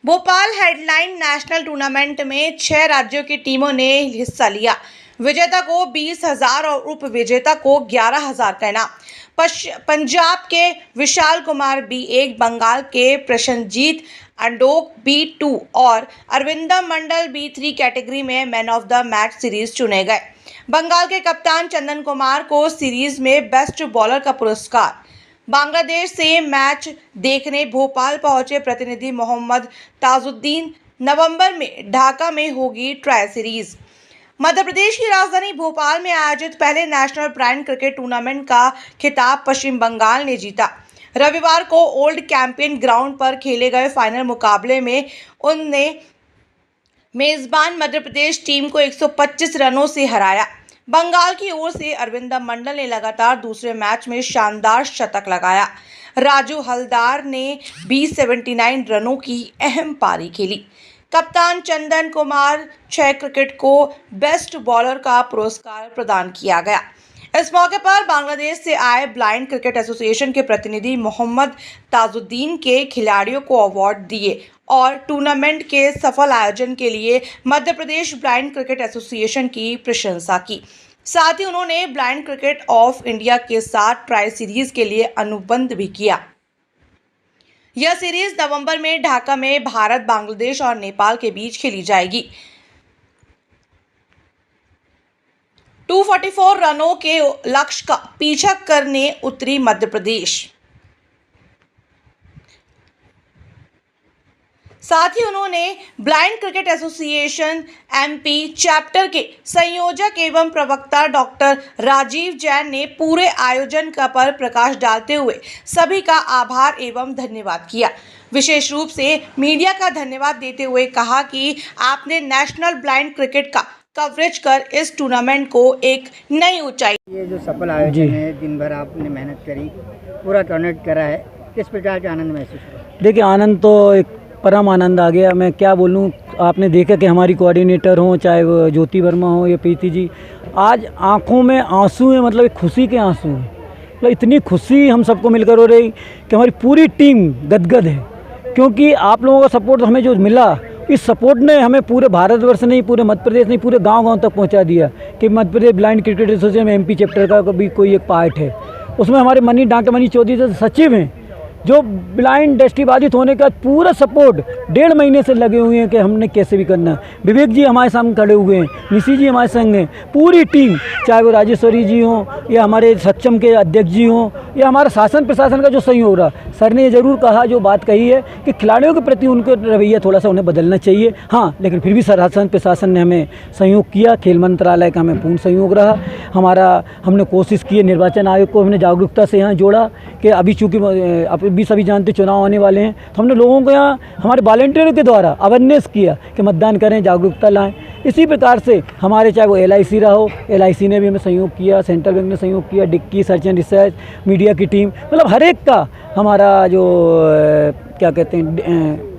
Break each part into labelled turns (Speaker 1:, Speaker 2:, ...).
Speaker 1: Bhopal headline national tournament में 6 राज्यों की टीमों ने हिस्सा लिया। विजेता को 20,000 और उप विजेता को 11,000 का इनाम। पंजाब के विशाल कुमार B1, बंगाल के प्रशनजीत अंडोक B2 और अरविंदम मंडल B3 कैटेगरी में man of the match series चुने गए। बंगाल के कप्तान चंदन कुमार को सीरीज में बेस्ट बॉलर का पुरस्कार। बांग्लादेश से मैच देखने भोपाल पहुंचे प्रतिनिधि मोहम्मद ताजुद्दीन। नवंबर में ढाका में होगी ट्रायल सीरीज। मध्य प्रदेश की राजधानी भोपाल में आयोजित पहले नेशनल ब्लाइंड क्रिकेट टूर्नामेंट का खिताब पश्चिम बंगाल ने जीता। रविवार को ओल्ड कैंपेन ग्राउंड पर खेले गए फाइनल मुकाबले में उनने मेजबान मध्य प्रदेश टीम को 125 रनों से हराया। बंगाल की ओर से अरविंदम मंडल ने लगातार दूसरे मैच में शानदार शतक लगाया। राजू हलदार ने भी 79 रनों की अहम पारी खेली। कप्तान चंदन कुमार 6 क्रिकेट को बेस्ट बॉलर का पुरस्कार प्रदान किया गया। इस मौके पर बांग्लादेश से आए ब्लाइंड क्रिकेट एसोसिएशन के प्रतिनिधि मोहम्मद ताजुद्दीन के खिलाड़ियों को अवार्ड दिए और टूर्नामेंट के सफल आयोजन के लिए Madhya Pradesh blind cricket association की प्रशंसा की। साथ ही उन्होंने ब्लाइंड क्रिकेट ऑफ इंडिया के साथ ट्रायल सीरीज के लिए अनुबंध भी किया। यह सीरीज नवंबर में ढाका में भारत, बांग्लादेश और नेपाल के बीच खेली जाएगी। 244 रनों के लक्ष्य का पीछा करने उतरी मध्य प्रदेश। साथ ही उन्होंने blind cricket association MP chapter के संयोजक एवं प्रवक्ता डॉक्टर राजीव जैन ने पूरे आयोजन पर प्रकाश डालते हुए सभी का आभार एवं धन्यवाद किया। विशेष रूप से मीडिया का धन्यवाद देते हुए कहा कि आपने नेशनल ब्लाइंड क्रिकेट का कवरेज कर इस टूर्नामेंट को एक नई ऊंचाई।
Speaker 2: ये जो सफल आयोजन है, दिन भर आपने मेहनत करी, पूरा टूर्नामेंट करा है, किस प्रकार का आनंद महसूस हुआ?
Speaker 3: देखिए, आनंद तो एक परम आनंद आ गया। मैं क्या बोलूं, आपने देखा कि हमारी कोऑर्डिनेटर हो, चाहे वो ज्योति वर्मा हो या प्रीति जी, आज आंखों में आंसू हैं, मतलब एक खुशी के आंसू हैं। मतलब इतनी खुशी हम सबको मिलकर हो रही कि हमारी पूरी टीम गदगद है, क्योंकि आप लोगों का सपोर्ट हमें जो मिला, इस सपोर्ट ने हमें पूरे भारतवर्ष नहीं, पूरे मध्य प्रदेश नहीं, पूरे गांव-गांव तक पहुंचा दिया कि Madhya Pradesh blind cricket association में MP चैप्टर का भी कोई एक पार्ट है। उसमें हमारे डॉक्टर मनीष चौधरी से सचिव हैं, जो ब्लाइंड दृष्टिबाधित होने का पूरा सपोर्ट 1.5 महीने से लगे हुए हैं कि हमने कैसे भी करना। विवेक जी हमारे सामने खड़े हुए हैं, निशी जी हमारे संग हैं, पूरी टीम, चाहे वो राजेश्वरी जी हों या हमारे सक्षम के अध्यक्ष जी हों या हमारा शासन प्रशासन का जो सहयोग रहा। सर ने ये ज़रूर कहा, जो बात कही है कि खिलाड़ियों के प्रति उनका रवैया थोड़ा सा उन्हें बदलना चाहिए। हाँ, लेकिन फिर भी शासन प्रशासन ने हमें सहयोग किया, खेल मंत्रालय का हमें पूर्ण सहयोग रहा। हमने कोशिश की, निर्वाचन आयोग को हमने जागरूकता से यहाँ जोड़ा कि अभी चूँकि भी सभी जानते चुनाव आने वाले हैं, तो हमने लोगों को यहाँ हमारे वॉलंटियरों के द्वारा अवेयरनेस किया कि मतदान करें, जागरूकता लाएं। इसी प्रकार से हमारे चाहे वो LIC रहा हो, LIC ने भी हमें सहयोग किया, सेंट्रल बैंक ने सहयोग किया, DICCI search and research, media की टीम, मतलब हर एक का हमारा जो क्या कहते हैं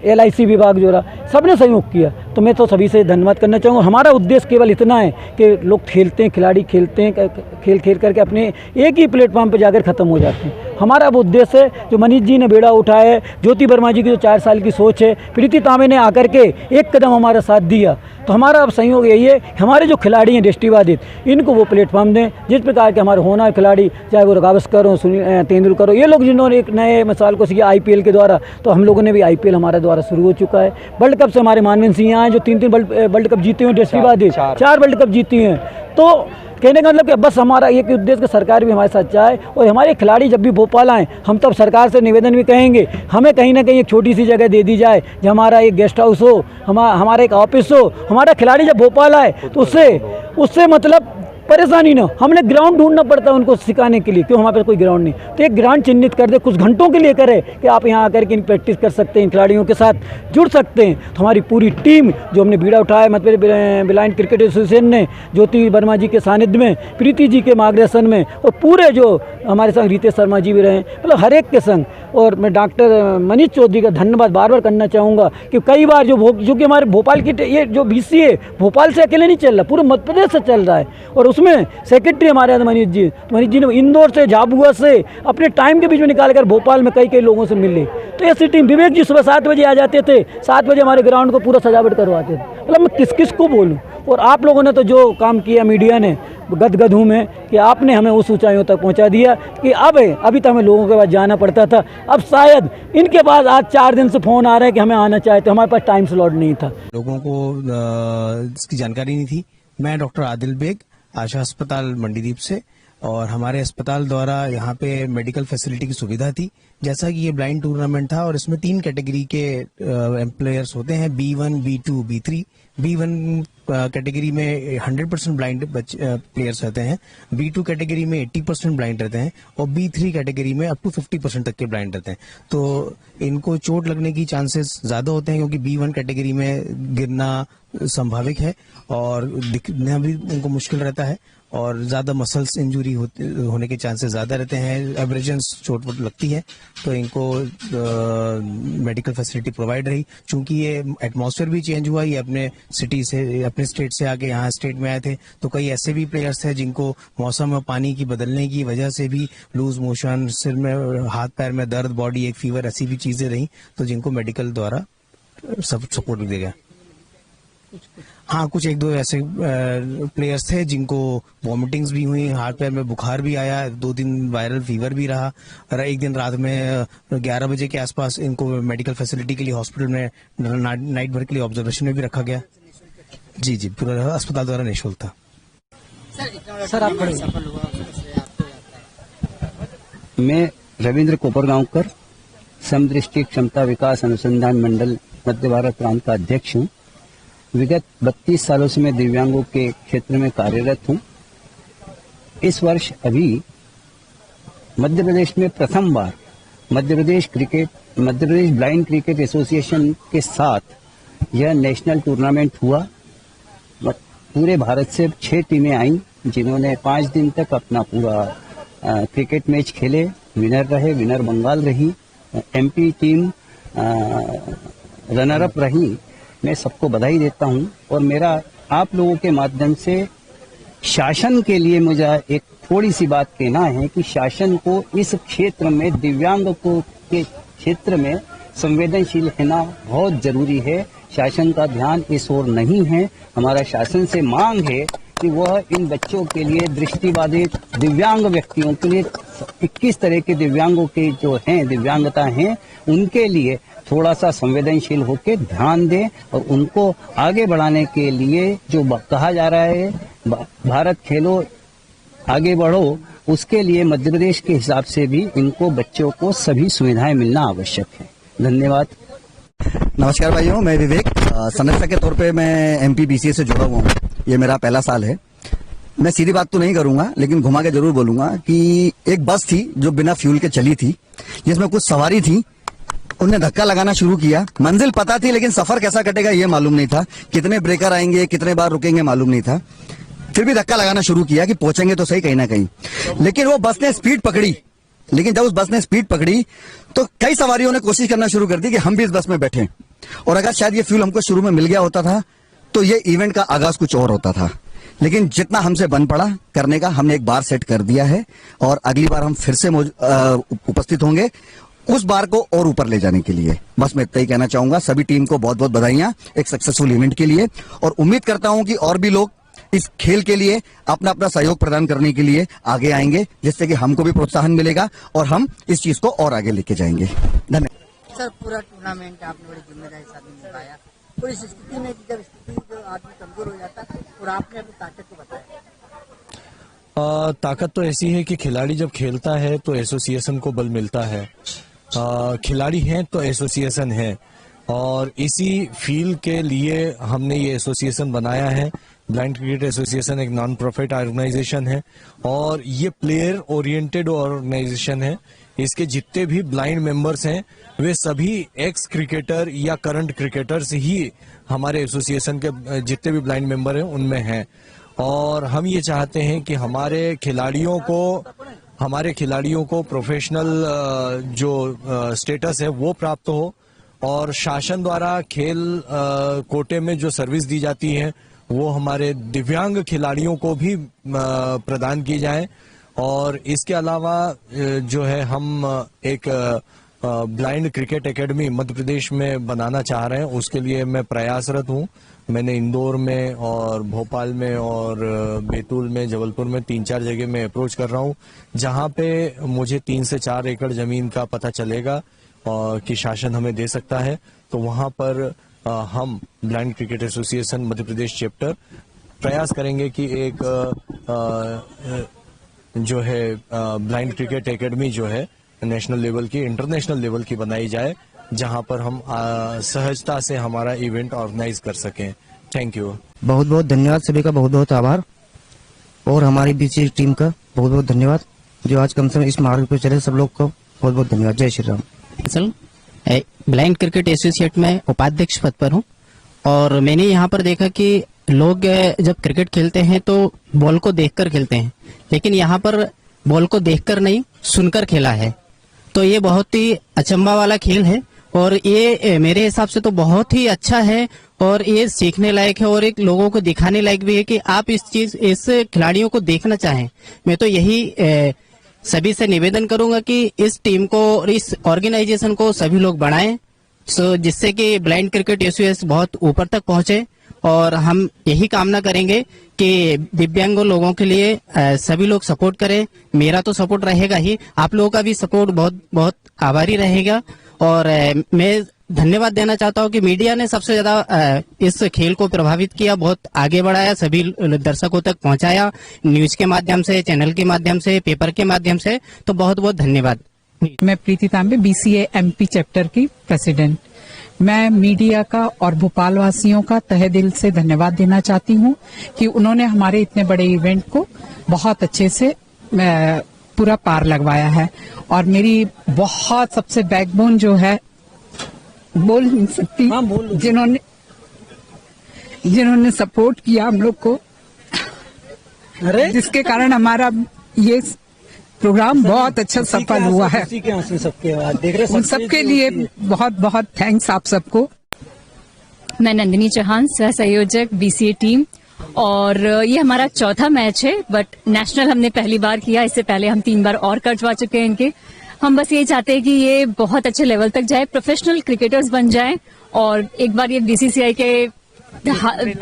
Speaker 3: LIC विभाग जो रहा, सबने सहयोग किया। तो मैं तो सभी से धन्यवाद करना चाहूँगा। हमारा उद्देश्य केवल इतना है कि लोग खेलते हैं, खिलाड़ी खेलते हैं, खेल करके अपने एक ही प्लेटफॉर्म पर जाकर ख़त्म हो जाते हैं। हमारा वो उद्देश्य है जो मनीष जी ने बेड़ा उठाया है, ज्योति वर्मा जी की जो 4 साल की सोच है, प्रीति तांबे ने आकर के एक कदम हमारा साथ दिया। तो हमारा अब सहयोग यही है, हमारे जो खिलाड़ी हैं दृष्टिबाधित, इनको वो प्लेटफॉर्म दें। जिस प्रकार के हमारे होनहार खिलाड़ी, चाहे वो गावस्कर हो, सुनील तेंदुलकर हो, ये लोग जिन्होंने एक नए मिसाल को सीखा IPL के द्वारा, तो हम लोगों ने भी IPL हमारे द्वारा शुरू हो चुका है। वर्ल्ड कप से हमारे मानवेंद्र सिंह यहाँ हैं जो 3 वर्ल्ड कप जीते हुए दृष्टिबाधित, 4 वर्ल्ड कप जीती हैं। तो कहने का मतलब कि बस हमारा एक उद्देश्य कि सरकार भी हमारे साथ चाहे और हमारे खिलाड़ी जब भी भोपाल आएँ, हम तब सरकार से निवेदन भी कहेंगे, हमें कहीं ना कहीं एक छोटी सी जगह दे दी जाए, जो हमारा एक गेस्ट हाउस हो, हमारा एक ऑफिस हो। हमारा खिलाड़ी जब भोपाल आए तो उससे मतलब परेशानी ना, हमने ग्राउंड ढूंढना पड़ता है उनको सिखाने के लिए, क्यों हमारे पास कोई ग्राउंड नहीं। तो एक ग्राउंड चिन्हित कर दे, कुछ घंटों के लिए करे कि आप यहाँ आकर के इन प्रैक्टिस कर सकते हैं, खिलाड़ियों के साथ जुड़ सकते हैं। तो हमारी पूरी टीम जो हमने बीड़ा उठाया, मतलब ब्लाइंड क्रिकेट एसोसिएशन ने, ज्योति वर्मा जी के सानिध्य में, प्रीति जी के मार्गदर्शन में, और पूरे जो हमारे संग रितेश शर्मा जी भी रहे, मतलब हर एक के संग। और मैं डॉक्टर मनीष चौधरी का धन्यवाद बार बार करना चाहूँगा कि कई बार जो कि हमारे भोपाल की ये जो BCA भोपाल से अकेले नहीं चल रहा, पूरे मध्य प्रदेश से चल रहा है, और उसमें सेक्रेटरी हमारे हैं मनीष जी ने इंदौर से झाबुआ से अपने टाइम के बीच में निकाल कर भोपाल में कई लोगों से मिले। तो ऐसी टीम विवेक जी सुबह 7 बजे आ जाते थे, 7 बजे हमारे ग्राउंड को पूरा सजावट करवाते थे। मतलब मैं किस को बोलूँ। और आप लोगों ने तो जो काम किया मीडिया ने, गदगद हूँ मैं कि आपने हमें उस ऊंचाइयों तक पहुंचा दिया कि अभी तक हमें लोगों के पास जाना पड़ता था। अब शायद इनके पास आज 4 दिन से फ़ोन आ रहा है कि हमें आना चाहिए, तो हमारे पास टाइम स्लॉट नहीं था।
Speaker 4: लोगों को इसकी जानकारी नहीं थी। मैं डॉक्टर आदिल बेग, आशा अस्पताल मंडीदीप से, और हमारे अस्पताल द्वारा यहाँ पे मेडिकल फैसिलिटी की सुविधा थी। जैसा कि ये ब्लाइंड टूर्नामेंट था और इसमें 3 कैटेगरी के प्लेयर्स होते हैं, B1, B2, B3। B1 category में 100% ब्लाइंड प्लेयर्स रहते हैं, B2 कैटेगरी में 80% ब्लाइंड रहते हैं, और B3 कैटेगरी में अप टू 50% तक के ब्लाइंड रहते हैं। तो इनको चोट लगने की चांसेस ज्यादा होते हैं, क्योंकि B1 कैटेगरी में गिरना संभाविक है और दिखना भी उनको मुश्किल रहता है, और ज्यादा मसल्स इंजरी होने के चांसेस ज्यादा रहते हैं। एब्रेजन्स चोट लगती है, तो इनको मेडिकल फैसिलिटी प्रोवाइड रही। चूंकि ये एटमॉस्फेयर भी चेंज हुआ, ये अपने सिटी से, अपने स्टेट से आके यहाँ स्टेट में आए थे, तो कई ऐसे भी प्लेयर्स थे जिनको मौसम और पानी की बदलने की वजह से भी लूज मोशन, सिर में, हाथ पैर में दर्द, बॉडी एक फीवर, ऐसी भी चीजें रही, तो जिनको मेडिकल द्वारा सब सपोर्ट दिया गया। हाँ, कुछ 1-2 ऐसे प्लेयर्स थे जिनको वॉमिटिंग्स भी हुई, हाथ पैर में बुखार भी आया, 2 दिन वायरल फीवर भी रहा, और एक दिन रात में 11 बजे के आसपास इनको मेडिकल फैसिलिटी के लिए हॉस्पिटल में नाइट भर के लिए ऑब्जर्वेशन में भी रखा गया। जी, पूरा अस्पताल द्वारा निःशुल्क था।
Speaker 2: सर आप बड़े सफल हुआ।
Speaker 5: मैं रविंद्र कोपरगांवकर, समदृष्टि क्षमता विकास अनुसंधान मंडल मध्य भारत प्रांत का अध्यक्ष हूँ। विगत 32 सालों से मैं दिव्यांगों के क्षेत्र में कार्यरत हूँ। इस वर्ष अभी मध्य प्रदेश में प्रथम बार Madhya Pradesh blind cricket association के साथ यह नेशनल टूर्नामेंट हुआ। पूरे भारत से 6 टीमें आईं, जिन्होंने 5 दिन तक अपना पूरा क्रिकेट मैच खेले। विनर रहे, विनर बंगाल रही, MP टीम रनर अप रही। मैं सबको बधाई देता हूं, और मेरा आप लोगों के माध्यम से शासन के लिए मुझे एक थोड़ी सी बात कहना है कि शासन को इस क्षेत्र में, दिव्यांगों के क्षेत्र में संवेदनशील रहना बहुत जरूरी है। शासन का ध्यान इस ओर नहीं है। हमारा शासन से मांग है कि वह इन बच्चों के लिए, दृष्टिबाधित दिव्यांग व्यक्तियों के लिए, 21 तरह के दिव्यांगों के जो हैं, दिव्यांगता हैं, उनके लिए थोड़ा सा संवेदनशील होकर ध्यान दें, और उनको आगे बढ़ाने के लिए जो कहा जा रहा है, भारत खेलो आगे बढ़ो, उसके लिए मध्य प्रदेश के हिसाब से भी इनको, बच्चों को सभी सुविधाएं मिलना आवश्यक है। धन्यवाद।
Speaker 6: नमस्कार भाइयों, मैं विवेक, संरक्षक के तौर पे मैं MPBCA से जुड़ा हुआ हूँ। ये मेरा पहला साल है। मैं सीधी बात तो नहीं करूंगा, लेकिन घुमा के जरूर बोलूंगा कि एक बस थी जो बिना फ्यूल के चली थी, जिसमें कुछ सवारी थी। उन्हें धक्का लगाना शुरू किया। मंजिल पता थी, लेकिन सफर कैसा कटेगा ये मालूम नहीं था। कितने ब्रेकर आएंगे, कितने बार रुकेंगे मालूम नहीं था। फिर भी धक्का लगाना शुरू किया कि पहुंचेंगे तो सही कहीं ना कहीं। लेकिन वो बस ने स्पीड पकड़ी। लेकिन जब उस बस ने स्पीड पकड़ी तो कई सवारियों ने कोशिश करना शुरू कर दी कि हम भी इस बस में बैठें, और अगर शायद ये फ्यूल हमको शुरू में मिल गया होता था तो ये इवेंट का आगाज कुछ और होता था। लेकिन जितना हमसे बन पड़ा करने का, हमने एक बार सेट कर दिया है, और अगली बार हम फिर से उपस्थित होंगे उस बार को और ऊपर ले जाने के लिए। बस मैं इतना ही कहना चाहूंगा। सभी टीम को बहुत बहुत बधाइयां एक सक्सेसफुल इवेंट के लिए, और उम्मीद करता हूं कि और भी लोग इस खेल के लिए अपना अपना सहयोग प्रदान करने के लिए आगे आएंगे, जिससे कि हमको भी प्रोत्साहन मिलेगा और हम इस चीज को और आगे लेके जाएंगे। धन्यवाद।
Speaker 2: सर, पूरा टूर्नामेंट आपने बड़ी जिम्मेदारी के साथ निभाया। और इस स्थिति में जब जो आदमी कमजोर हो जाता है, और आपने अपनी ताकत को बताया।
Speaker 4: ताकत तो ऐसी है कि खिलाड़ी जब खेलता है तो एसोसिएशन को बल मिलता है। खिलाड़ी हैं तो एसोसिएशन है, और इसी फील्ड के लिए हमने ये एसोसिएशन बनाया है। ब्लाइंड क्रिकेट एसोसिएशन एक नॉन प्रॉफिट ऑर्गेनाइजेशन है, और ये प्लेयर ओरिएंटेड ऑर्गेनाइजेशन है। इसके जितने भी ब्लाइंड मेंबर्स हैं वे सभी एक्स क्रिकेटर या करंट क्रिकेटर्स ही हमारे एसोसिएशन के जितने भी ब्लाइंड मेंबर हैं उनमें हैं। और हम ये चाहते हैं कि हमारे खिलाड़ियों को प्रोफेशनल जो स्टेटस है वो प्राप्त हो, और शासन द्वारा खेल कोटे में जो सर्विस दी जाती है
Speaker 7: वो हमारे दिव्यांग खिलाड़ियों को भी प्रदान की जाए। और इसके अलावा जो है हम एक blind cricket academy Madhya Pradesh में बनाना चाह रहे हैं, उसके लिए मैं प्रयासरत हूं। मैंने इंदौर में और भोपाल में और बैतूल में, जबलपुर में 3-4 जगह में अप्रोच कर रहा हूं, जहां पे मुझे 3 से 4 एकड़ जमीन का पता चलेगा कि शासन हमें दे सकता है, तो वहां पर हम blind cricket association Madhya Pradesh chapter प्रयास करेंगे कि एक जो है ब्लाइंड क्रिकेट एकेडमी जो है नेशनल लेवल की, इंटरनेशनल लेवल की बनाई जाए, जहां पर हम सहजता से हमारा इवेंट ऑर्गेनाइज कर सकें। Thank you.
Speaker 8: बहुत बहुत धन्यवाद, सभी का बहुत बहुत आभार, और हमारी बीसी टीम का बहुत बहुत धन्यवाद जो आज कम से कम इस मार्ग पर चले। सब लोग को बहुत बहुत धन्यवाद। जय Shri Ram.
Speaker 9: Blind cricket associate में उपाध्यक्ष पद पर हूँ, और मैंने यहाँ पर देखा कि लोग जब क्रिकेट खेलते हैं तो बॉल को देखकर खेलते हैं, लेकिन यहाँ पर बॉल को देखकर नहीं सुनकर खेला है। तो ये बहुत ही अचंभा वाला खेल है, और ये मेरे हिसाब से तो बहुत ही अच्छा है, और ये सीखने लायक है, और एक लोगों को दिखाने लायक भी है कि आप इस खिलाड़ियों को देखना चाहें। मैं तो यही सभी से निवेदन करूंगा कि इस टीम को और इस ऑर्गेनाइजेशन को सभी लोग बढ़ाएं, जिससे कि ब्लाइंड क्रिकेट एसोसिएशन बहुत ऊपर तक पहुंचे। और हम यही कामना करेंगे कि दिव्यांग लोगों के लिए सभी लोग सपोर्ट करें। मेरा तो सपोर्ट रहेगा ही, आप लोगों का भी सपोर्ट बहुत बहुत आभारी रहेगा। और मैं धन्यवाद देना चाहता हूं कि मीडिया ने सबसे ज्यादा इस खेल को प्रभावित किया, बहुत आगे बढ़ाया, सभी दर्शकों तक पहुंचाया, न्यूज के माध्यम से, चैनल के माध्यम से, पेपर के माध्यम से। तो बहुत बहुत धन्यवाद।
Speaker 10: मैं प्रीति तांबे, BCA MP चैप्टर की प्रेसिडेंट। मैं मीडिया का और भोपाल वासियों का तहे दिल से धन्यवाद देना चाहती हूं कि उन्होंने हमारे इतने बड़े इवेंट को बहुत अच्छे से पूरा पार लगवाया है। और मेरी बहुत सबसे बैकबोन जो है, बोल नहीं सकती, जिन्होंने सपोर्ट किया हम लोग को, जिसके कारण हमारा ये प्रोग्राम बहुत अच्छा सफल हुआ है। उन सबके लिए बहुत बहुत थैंक्स आप सबको।
Speaker 11: मैं नंदिनी चौहान, सह संयोजक BCA टीम, और ये हमारा चौथा मैच है, बट नेशनल हमने पहली बार किया। इससे पहले हम 3 बार और कर चुके हैं इनके। हम बस यही चाहते हैं कि ये बहुत अच्छे लेवल तक जाए, प्रोफेशनल क्रिकेटर्स बन जाएं, और एक बार ये BCCI के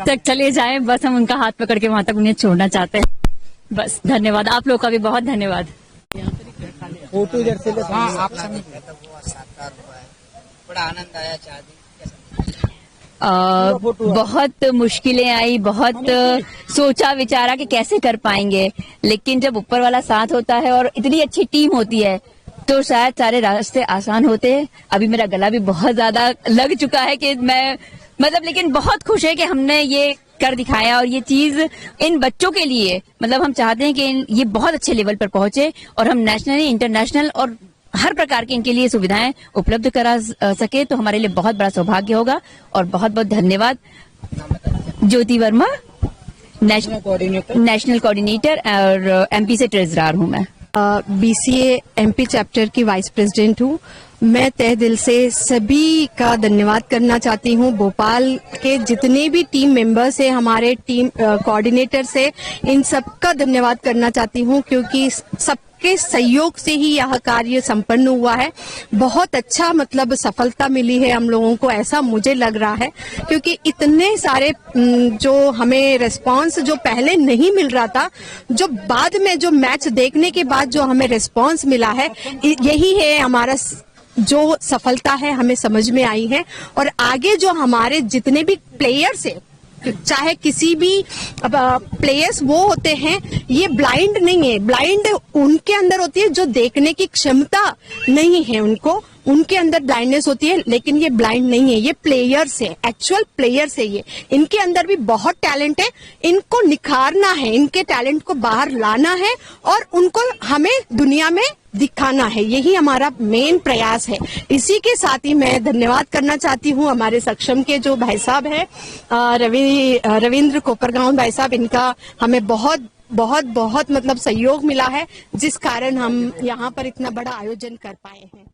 Speaker 11: तक चले जाएं। बस हम उनका हाथ पकड़ के वहां तक उन्हें छोड़ना चाहते हैं। बस धन्यवाद, आप लोग का भी बहुत धन्यवाद।
Speaker 2: फोटो इधर से आप साकार हुआ है, बड़ा आनंद आया।
Speaker 11: बहुत मुश्किलें आई, बहुत सोचा विचारा कि कैसे कर पाएंगे, लेकिन जब ऊपर वाला साथ होता है और इतनी अच्छी टीम होती है तो शायद सारे रास्ते आसान होते हैं। अभी मेरा गला भी बहुत ज्यादा लग चुका है कि मैं लेकिन बहुत खुश है कि हमने ये कर दिखाया, और ये चीज इन बच्चों के लिए हम चाहते हैं कि ये बहुत अच्छे लेवल पर पहुंचे, और हम नेशनली, इंटरनेशनल और हर प्रकार की इनके लिए सुविधाएं उपलब्ध करा सके, तो हमारे लिए बहुत बड़ा सौभाग्य होगा। और बहुत बहुत धन्यवाद। ज्योति वर्मा, नेशनल कोऑर्डिनेटर, और MP से ट्रेजरर हूँ मैं।
Speaker 12: BCA MP चैप्टर की वाइस प्रेसिडेंट हूँ। मैं तहे दिल से सभी का धन्यवाद करना चाहती हूँ। भोपाल के जितने भी टीम मेंबर्स हैं, हमारे टीम कोऑर्डिनेटर्स हैं, इन सबका धन्यवाद करना चाहती हूँ, क्योंकि सबके सहयोग से ही यह कार्य संपन्न हुआ है। बहुत अच्छा सफलता मिली है हम लोगों को, ऐसा मुझे लग रहा है, क्योंकि इतने सारे जो हमें रिस्पांस जो पहले नहीं मिल रहा था, जो बाद में जो मैच देखने के बाद जो हमें रिस्पांस मिला है, यही है हमारा जो सफलता है, हमें समझ में आई है। और आगे जो हमारे जितने भी प्लेयर्स हैं, चाहे किसी भी प्लेयर्स वो होते हैं, ये ब्लाइंड नहीं है, ब्लाइंड उनके अंदर होती है जो देखने की क्षमता नहीं है, उनके अंदर ब्लाइंडनेस होती है, लेकिन ये ब्लाइंड नहीं है, ये प्लेयर्स है, एक्चुअल प्लेयर्स है। ये इनके अंदर भी बहुत टैलेंट है, इनको निखारना है, इनके टैलेंट को बाहर लाना है और उनको हमें दुनिया में दिखाना है, यही हमारा मेन प्रयास है। इसी के साथ ही मैं धन्यवाद करना चाहती हूँ हमारे सक्षम के जो भाई साहब है, रविंद्र कोपरगांव भाई साहब, इनका हमें बहुत बहुत बहुत सहयोग मिला है, जिस कारण हम यहाँ पर इतना बड़ा आयोजन कर पाए हैं।